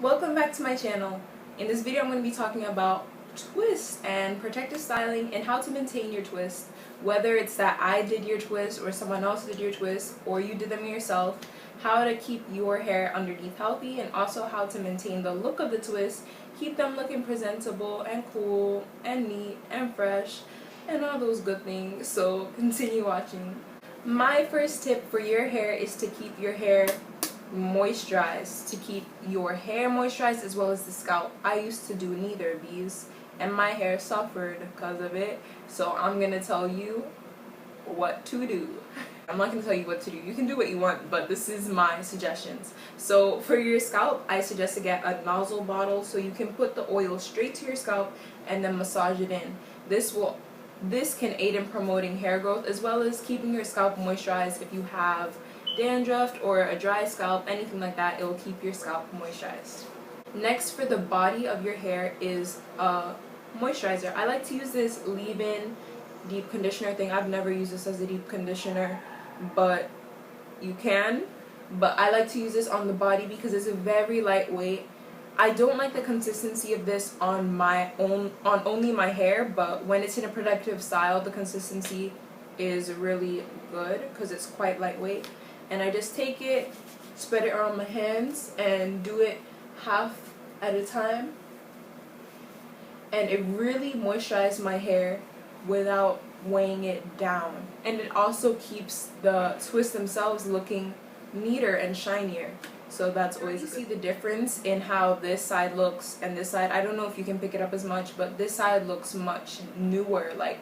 Welcome back to my channel. In this video I'm going to be talking about twists and protective styling and how to maintain your twist. Whether it's that I did your twist or someone else did your twist or you did them yourself, how to keep your hair underneath healthy and also how to maintain the look of the twist, keep them looking presentable and cool and neat and fresh and all those good things. So continue watching. My first tip for your hair is to keep your hair moisturized, to keep your hair moisturized as well as the scalp. I used to do neither of these and my hair suffered because of it, so I'm gonna tell you what to do. I'm not gonna tell you what to do. You can do what you want, but this is my suggestions. So for your scalp, I suggest to get a nozzle bottle so you can put the oil straight to your scalp and then massage it in. This can aid in promoting hair growth as well as keeping your scalp moisturized. If you have dandruff or a dry scalp, anything like that, it will keep your scalp moisturized. Next, for the body of your hair is a moisturizer. I like to use this leave-in deep conditioner thing. I've never used this as a deep conditioner, but you can. But I like to use this on the body because it's very lightweight. I don't like the consistency of this on only my hair, but when it's in a protective style, the consistency is really good because it's quite lightweight. And I just take it, spread it around my hands, and do it half at a time. And it really moisturizes my hair without weighing it down. And it also keeps the twists themselves looking neater and shinier. So that's always good. You see the difference in how this side looks and this side. I don't know if you can pick it up as much, but this side looks much newer, like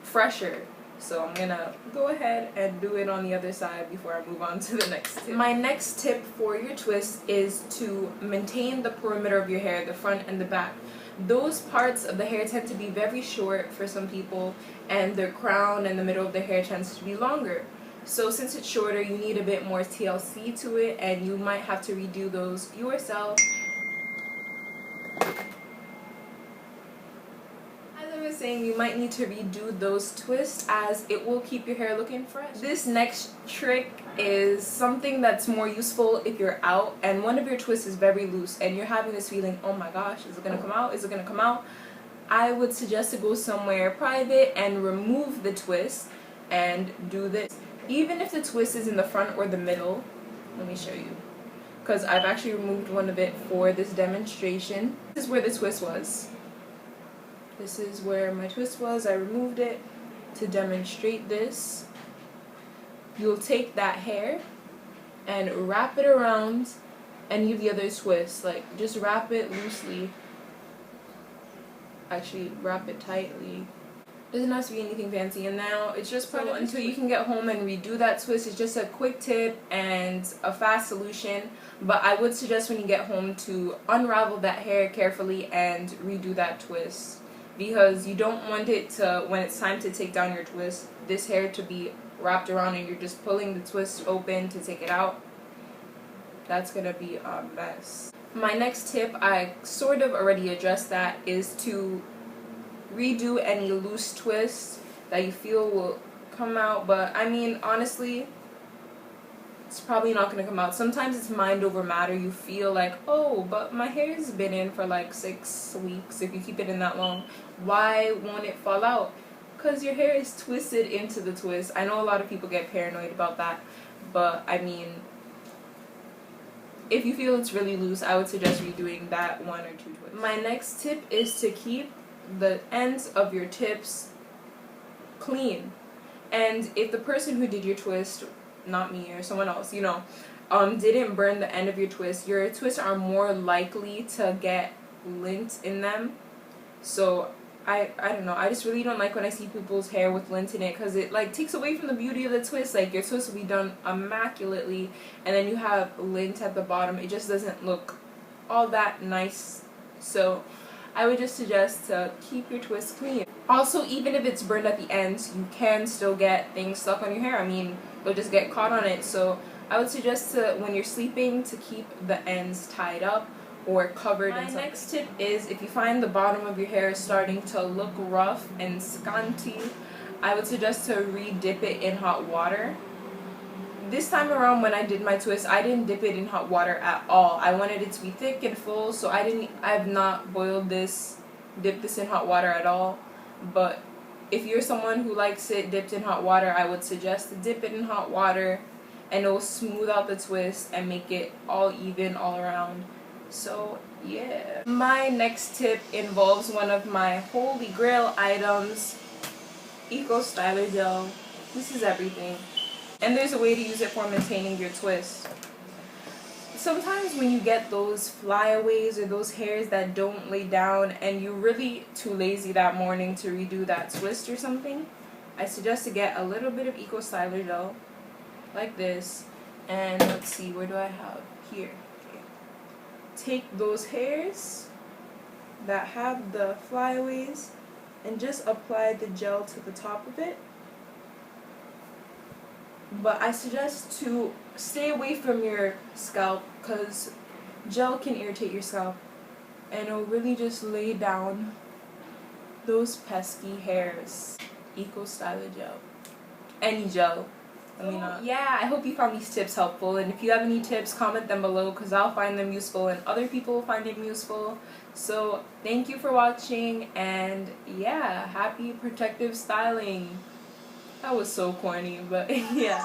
fresher. So I'm gonna go ahead and do it on the other side before I move on to the next tip. My next tip for your twist is to maintain the perimeter of your hair, the front and the back. Those parts of the hair tend to be very short for some people, and their crown and the middle of the hair tends to be longer. So since it's shorter, you need a bit more TLC to it, and you might have to redo those yourself. As I was saying, you might need to redo those twists as it will keep your hair looking fresh. This next trick is something that's more useful if you're out and one of your twists is very loose and you're having this feeling, oh my gosh, is it gonna come out? Is it gonna come out? I would suggest to go somewhere private and remove the twist and do this. Even if the twist is in the front or the middle, let me show you, because I've actually removed one of it for this demonstration. This is where the twist was. This is where my twist was. I removed it to demonstrate this. You'll take that hair and wrap it around any of the other twists. Like, just wrap it loosely. Actually, wrap it tightly. Doesn't have to be anything fancy, and now it's just part of until you can get home and redo that twist. It's just a quick tip and a fast solution, but I would suggest when you get home to unravel that hair carefully and redo that twist, because you don't want it to, when it's time to take down your twist, this hair to be wrapped around and you're just pulling the twist open to take it out. That's gonna be a mess. My next tip, I sort of already addressed that, is to redo any loose twists that you feel will come out, but I mean, honestly, it's probably not going to come out. Sometimes it's mind over matter. You feel like, oh, but my hair's been in for like 6 weeks. If you keep it in that long, why won't it fall out? Because your hair is twisted into the twist. I know a lot of people get paranoid about that, but I mean, if you feel it's really loose, I would suggest redoing that 1 or 2 twists. My next tip is to keep the ends of your tips clean. And if the person who did your twist, not me or someone else, didn't burn the end of your twists are more likely to get lint in them. So I don't know, I just really don't like when I see people's hair with lint in it, because it like takes away from the beauty of the twist. Like, your twist will be done immaculately and then you have lint at the bottom. It just doesn't look all that nice. So I would just suggest to keep your twist clean. Also, even if it's burned at the ends, you can still get things stuck on your hair. I mean, they'll just get caught on it. So I would suggest to, when you're sleeping, to keep the ends tied up or covered. My next tip is, if you find the bottom of your hair starting to look rough and scanty, I would suggest to re-dip it in hot water. this time around when I did my twist, I didn't dip it in hot water at all. I wanted it to be thick and full, so I've not boiled this, dipped this in hot water at all. But if you're someone who likes it dipped in hot water, I would suggest to dip it in hot water, and it'll smooth out the twist and make it all even all around. So yeah. My next tip involves one of my holy grail items, Eco Styler Gel. This is everything. And there's a way to use it for maintaining your twist. Sometimes when you get those flyaways or those hairs that don't lay down and you're really too lazy that morning to redo that twist or something, I suggest to get a little bit of Eco Styler Gel like this. And let's see, where do I have? Here. Okay. Take those hairs that have the flyaways and just apply the gel to the top of it. But I suggest to stay away from your scalp because gel can irritate your scalp and it'll really just lay down those pesky hairs. Eco Styler Gel. Any gel. Yeah, I hope you found these tips helpful, and if you have any tips, comment them below because I'll find them useful and other people will find them useful. So thank you for watching, and yeah, happy protective styling. That was so corny, but yeah.